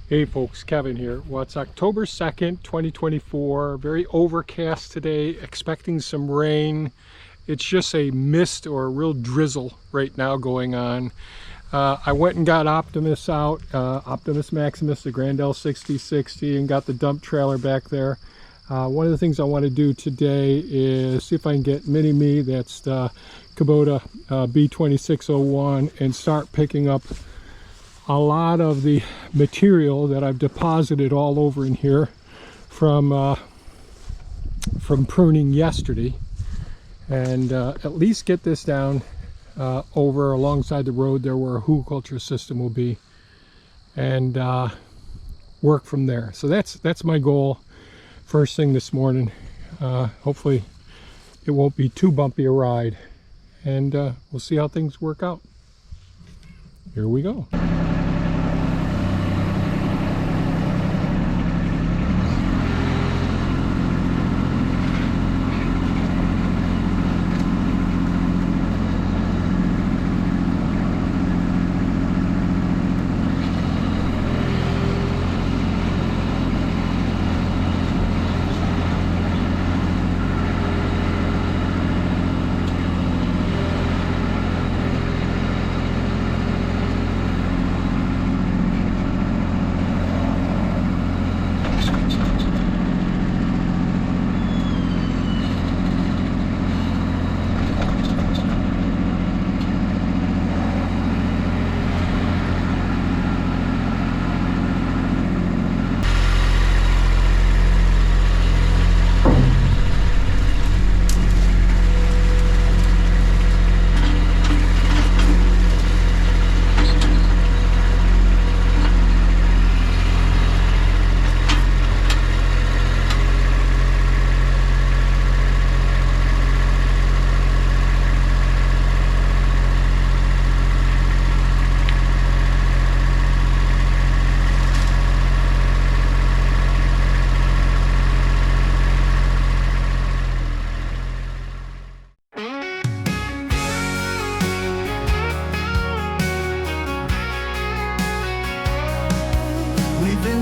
Hey folks, Kevin here. Well, it's October 2nd, 2024. Very overcast today, expecting some rain. It's just a mist or a real drizzle right now going on. I went and got Optimus out, Optimus Maximus, the Grand L6060, and got the dump trailer back there. One of the things I want to do today is see if I can get Mini-Me, that's the Kubota B2601, and start picking up a lot of the material that I've deposited all over in here from pruning yesterday, and at least get this down over alongside the road there where a hugelkultur system will be, and work from there. So that's my goal first thing this morning. Hopefully it won't be too bumpy a ride, and we'll see how things work out. Here we go.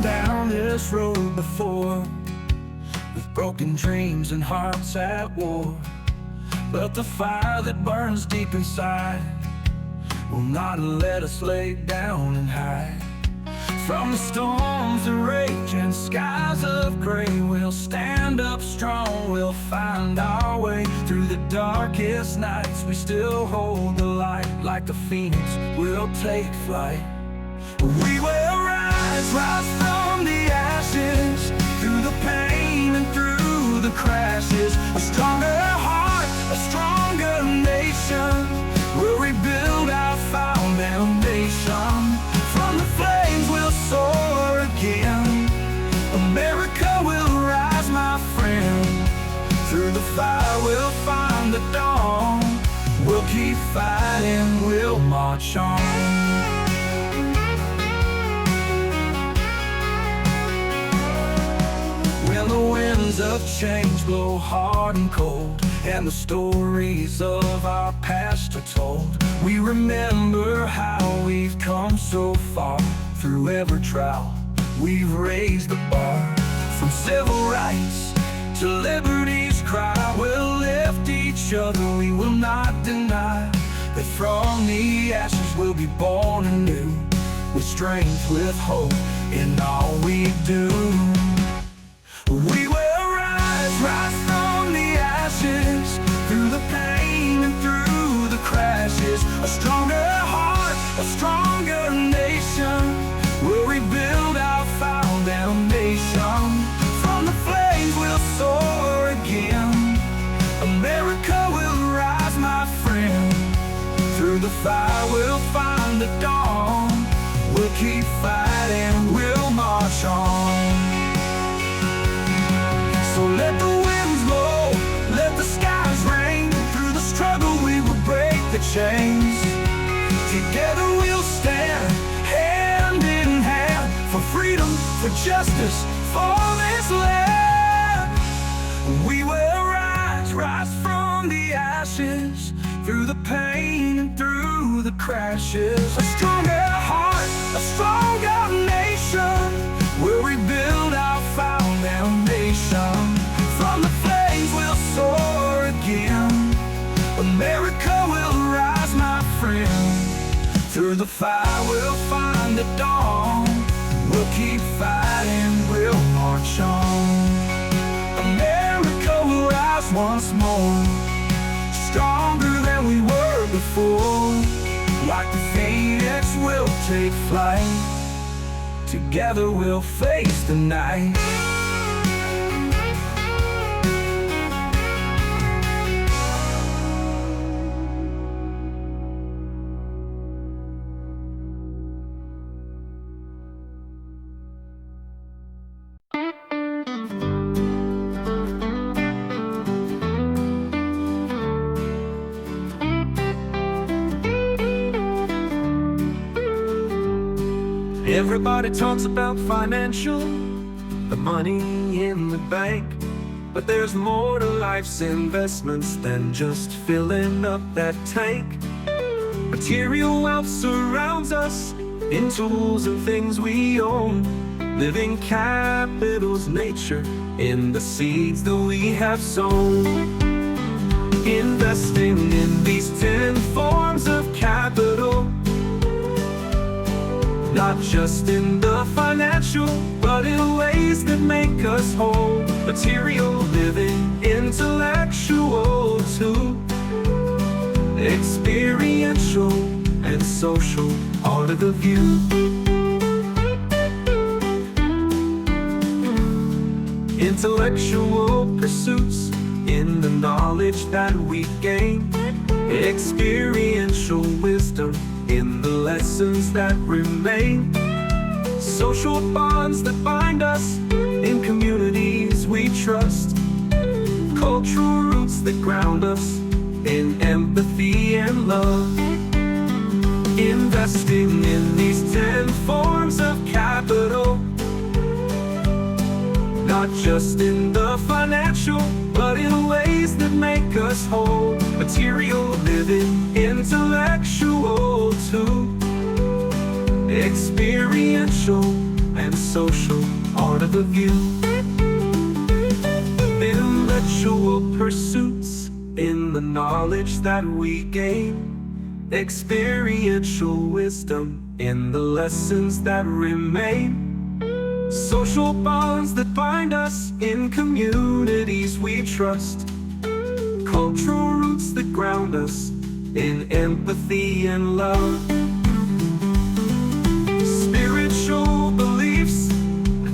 Down this road before, with broken dreams and hearts at war, but the fire that burns deep inside will not let us lay down and hide. From the storms that rage and skies of gray, we'll stand up strong, we'll find our way. Through the darkest nights we still hold the light. Like the phoenix, we'll take flight. We will rise from the ashes, through the pain and through the crashes. A stronger heart, a stronger nation, we'll rebuild our foundation. From the flames we'll soar again, America will rise, my friend. Through the fire we'll find the dawn, we'll keep fighting, we'll march on. When the winds of change blow hard and cold, and the stories of our past are told, we remember how we've come so far. Through every trial, we've raised the bar. From civil rights to liberty's cry, we'll lift each other, we will not deny that from the ashes we'll be born anew, with strength, with hope in all we do. We will rise from the ashes, through the pain and through the crashes. A stronger heart, a stronger nation, we'll rebuild our foundation. From the flames we'll soar again, America will rise, my friend. Through the fire we'll find the dawn, we'll keep fighting, we'll march on. So let the winds blow, let the skies rain. Through the struggle we will break the chains. Together we'll stand, hand in hand, for freedom, for justice, for this land. We will rise from the ashes, through the pain and through the crashes. A stronger heart, a stronger nation, the dawn. We'll keep fighting, we'll march on. America will rise once more, stronger than we were before. Like the phoenix, we'll take flight. Together we'll face the night. Everybody talks about financial, the money in the bank, but there's more to life's investments than just filling up that tank. Material wealth surrounds us in tools and things we own. Living capital's nature in the seeds that we have sown. Investing in these 10 forms of capital, not just in the financial, but in ways that make us whole. Material, living, intellectual too. Experiential and social, art of the view. Intellectual pursuits in the knowledge that we gain. Experiential wisdom in the lessons that remain. Social bonds that bind us in communities we trust. Cultural roots that ground us in empathy and love. Investing in these 10 forms of capital, not just in the financial, but in ways that make us whole. Material, living, intellectual too. Experiential and social, art of the view. Intellectual pursuits in the knowledge that we gain. Experiential wisdom in the lessons that remain. Social bonds that bind us in communities we trust. Cultural roots that ground us in empathy and love. Spiritual beliefs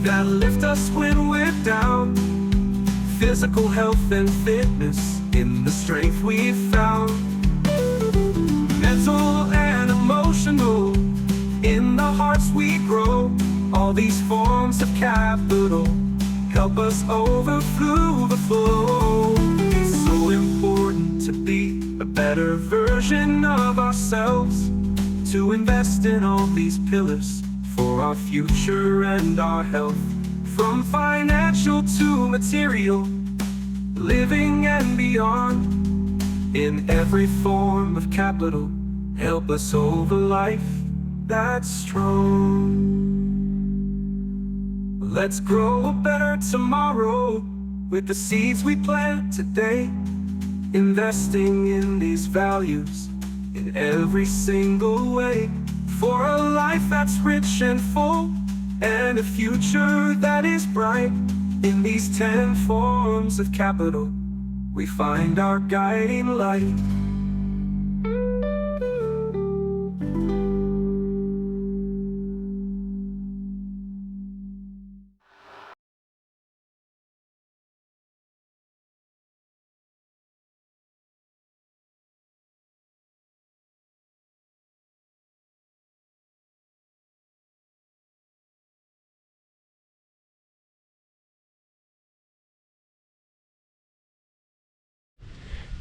that lift us when we're down. Physical health and fitness in the strength we've found. Mental and emotional in the hearts we grow. All these forms of capital help us overflow the flow. It's so important to be a better version of ourselves, to invest in all these pillars for our future and our health. From financial to material, living and beyond. In every form of capital, help us over life that's strong. Let's grow a better tomorrow with the seeds we plant today. Investing in these values in every single way, for a life that's rich and full, and a future that is bright. In these 10 forms of capital, we find our guiding light.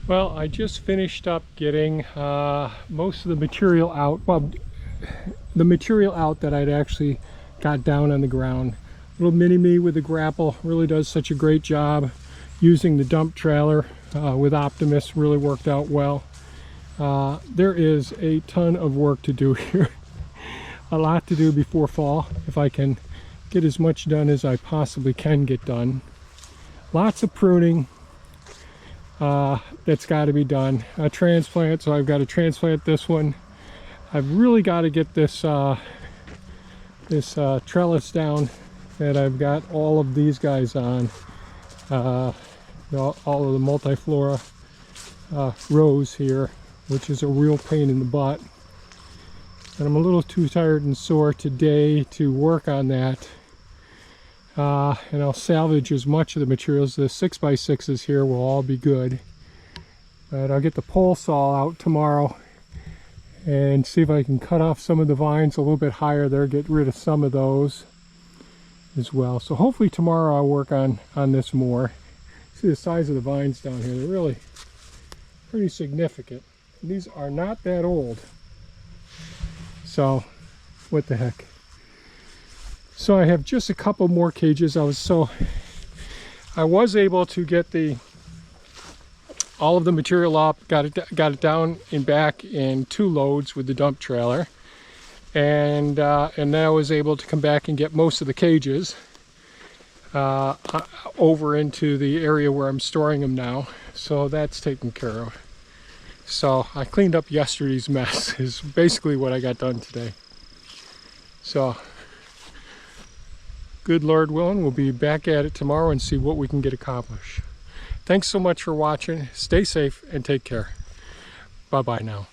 Well, I just finished up getting most of the material out. Well, the material out that I'd actually got down on the ground. Little mini-me with the grapple really does such a great job. Using the dump trailer with Optimus really worked out well. There is a ton of work to do here. A lot to do before fall, if I can get as much done as I possibly can get done. Lots of pruning that's got to be done. A transplant, so I've got to transplant this one. I've really got to get this this trellis down that I've got all of these guys on, all of the multiflora rows here, which is a real pain in the butt. And I'm a little too tired and sore today to work on that. And I'll salvage as much of the materials. The 6x6s here will all be good. But I'll get the pole saw out tomorrow and see if I can cut off some of the vines a little bit higher there, get rid of some of those as well. So hopefully tomorrow I'll work on this more. See the size of the vines down here, they're really pretty significant. And these are not that old. So what the heck. So I have just a couple more cages. I was able to get all of the material up, got it down and back in 2 loads with the dump trailer, and then I was able to come back and get most of the cages over into the area where I'm storing them now. So that's taken care of. So I cleaned up yesterday's mess is basically what I got done today. So good Lord willing, we'll be back at it tomorrow and see what we can get accomplished. Thanks so much for watching. Stay safe and take care. Bye-bye now.